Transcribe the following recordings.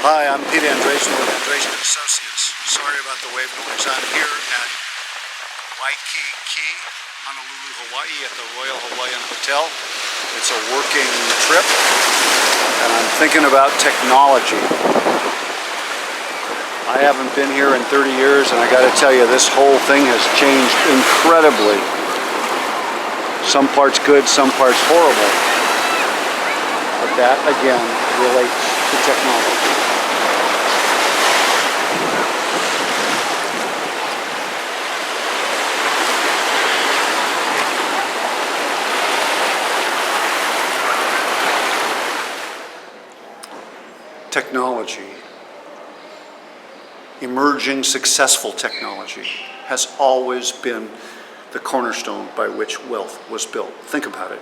Hi, I'm Pete Andresen with Andresen Associates. Sorry about the wave noise. I'm here at Waikiki, Honolulu, Hawaii at the Royal Hawaiian Hotel. It's a working trip and I'm thinking about technology. I haven't been here in 30 years and I gotta tell you, this whole thing has changed incredibly. Some parts good, some parts horrible. But that again relates to technology. Technology, emerging successful technology, has always been the cornerstone by which wealth was built. Think about it.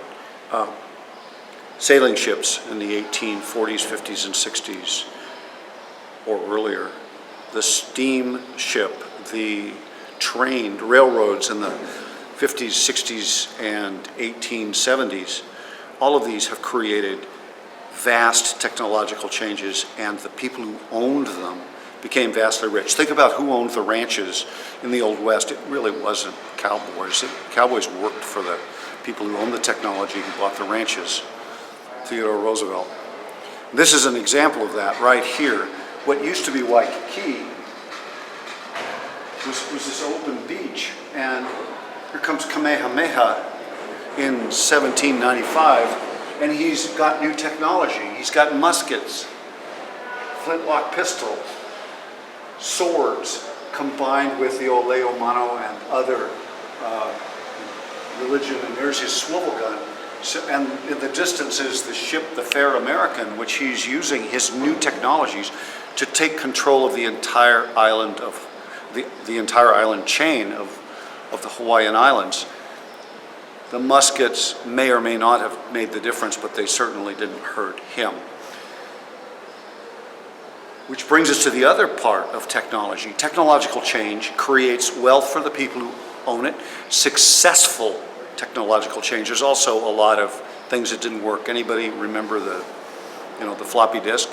Sailing ships in the 1840s, 50s, and 60s, or earlier. The steamship, the trained railroads in the 50s, 60s, and 1870s. All of these have created vast technological changes, and the people who owned them became vastly rich. Think about who owned the ranches in the Old West. It really wasn't cowboys. Cowboys worked for the people who owned the technology, who bought the ranches. Theodore Roosevelt. This is an example of that right here. What used to be Waikiki was this open beach, and here comes Kamehameha in 1795. And he's got new technology. He's got muskets, flintlock pistol, swords, combined with the oleo mano and other religion. And there's his swivel gun. So, and in the distance is the ship, the Fair American, which he's using his new technologies to take control of the entire island of the entire island chain of the Hawaiian Islands. The muskets may or may not have made the difference, but they certainly didn't hurt him. Which brings us to the other part of technology. Technological change creates wealth for the people who own it. Successful technological change. There's also a lot of things that didn't work. Anybody remember the floppy disk?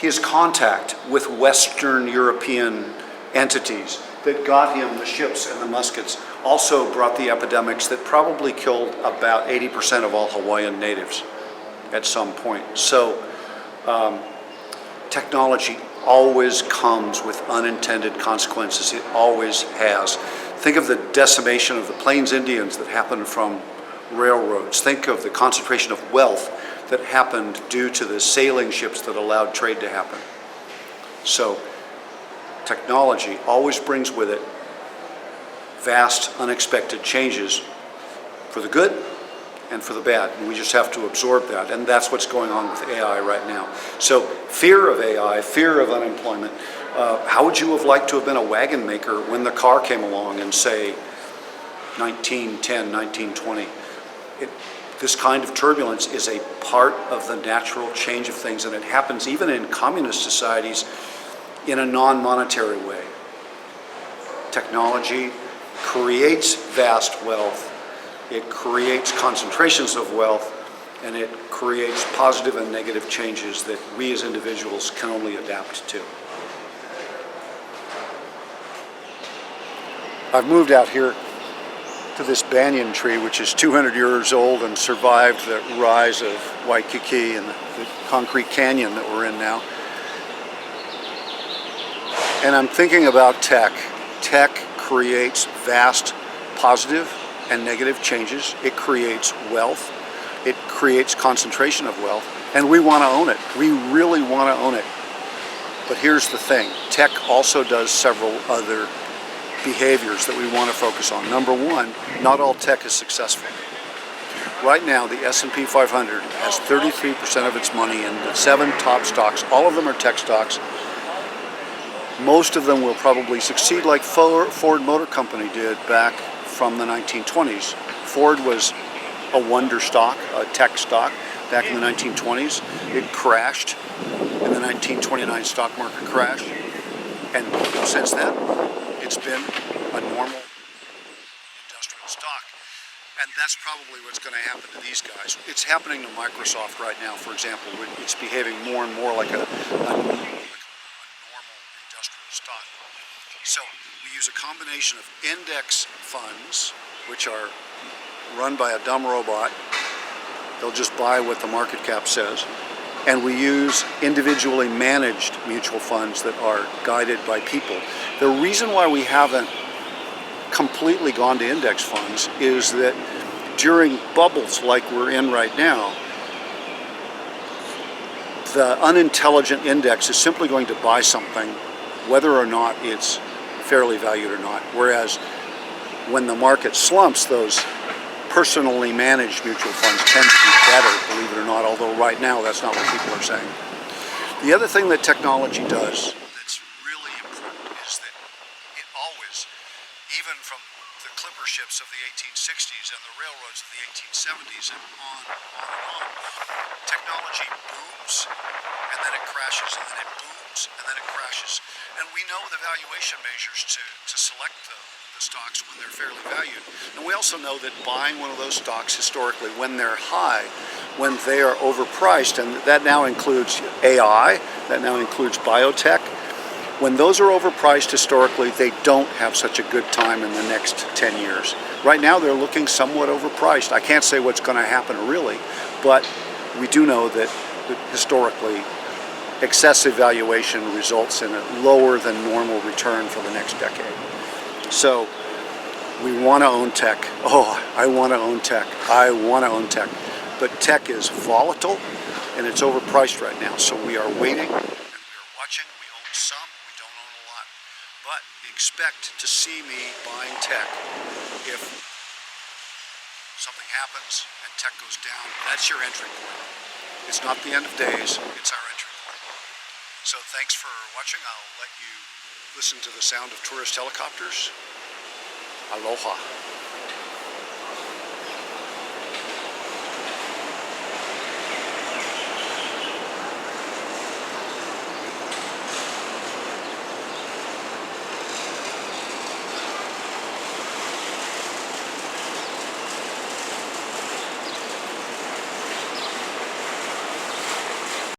His contact with Western European entities that got him the ships and the muskets also brought the epidemics that probably killed about 80% of all Hawaiian natives at some point. So technology always comes with unintended consequences. It always has. Think of the decimation of the Plains Indians that happened from railroads. Think of the concentration of wealth that happened due to the sailing ships that allowed trade to happen. So technology always brings with it vast, unexpected changes for the good and for the bad. And we just have to absorb that. And that's what's going on with AI right now. So fear of AI, fear of unemployment. How would you have liked to have been a wagon maker when the car came along in, say, 1910, 1920? This kind of turbulence is a part of the natural change of things, and it happens even in communist societies in a non-monetary way. Technology creates vast wealth, it creates concentrations of wealth, and it creates positive and negative changes that we as individuals can only adapt to. I've moved out here to this banyan tree, which is 200 years old and survived the rise of Waikiki and the concrete canyon that we're in now. And I'm thinking about tech. Tech creates vast positive and negative changes. It creates wealth. It creates concentration of wealth. And we want to own it. We really want to own it. But here's the thing. Tech also does several other behaviors that we want to focus on. Number one, not all tech is successful. Right now, the S&P 500 has 33% of its money in the 7 top stocks. All of them are tech stocks. Most of them will probably succeed like Ford Motor Company did back from the 1920s. Ford was a wonder stock, a tech stock, back in the 1920s. It crashed in the 1929 stock market crash. And since then, it's been a normal industrial stock. And that's probably what's going to happen to these guys. It's happening to Microsoft right now, for example. It's behaving more and more like a normal industrial stock. So we use a combination of index funds, which are run by a dumb robot. They'll just buy what the market cap says. And we use individually managed mutual funds that are guided by people. The reason why we haven't completely gone to index funds is that during bubbles like we're in right now, the unintelligent index is simply going to buy something whether or not it's fairly valued or not. Whereas when the market slumps, those personally managed mutual funds tend to be better, believe it or not, although right now that's not what people are saying. The other thing that technology does that's really important is that it always, even from the clipper ships of the 1860s and the railroads of the 1870s and on, technology booms and then it crashes, and then it booms and then it crashes. And we know the valuation measures to select the stocks when they're fairly valued. And we also know that buying one of those stocks historically when they're high, when they are overpriced, and that now includes AI, that now includes biotech, when those are overpriced historically, they don't have such a good time in the next 10 years. Right now they're looking somewhat overpriced. I can't say what's going to happen really, but we do know that historically excessive valuation results in a lower than normal return for the next decade. So we want to own tech. Oh, I want to own tech. I want to own tech. But tech is volatile and it's overpriced right now. So we are waiting and we are watching. We own some, we don't own a lot. But expect to see me buying tech if something happens and tech goes down. That's your entry point. It's not the end of days, it's our entry point. So thanks for watching. I'll let you listen to the sound of tourist helicopters. Aloha.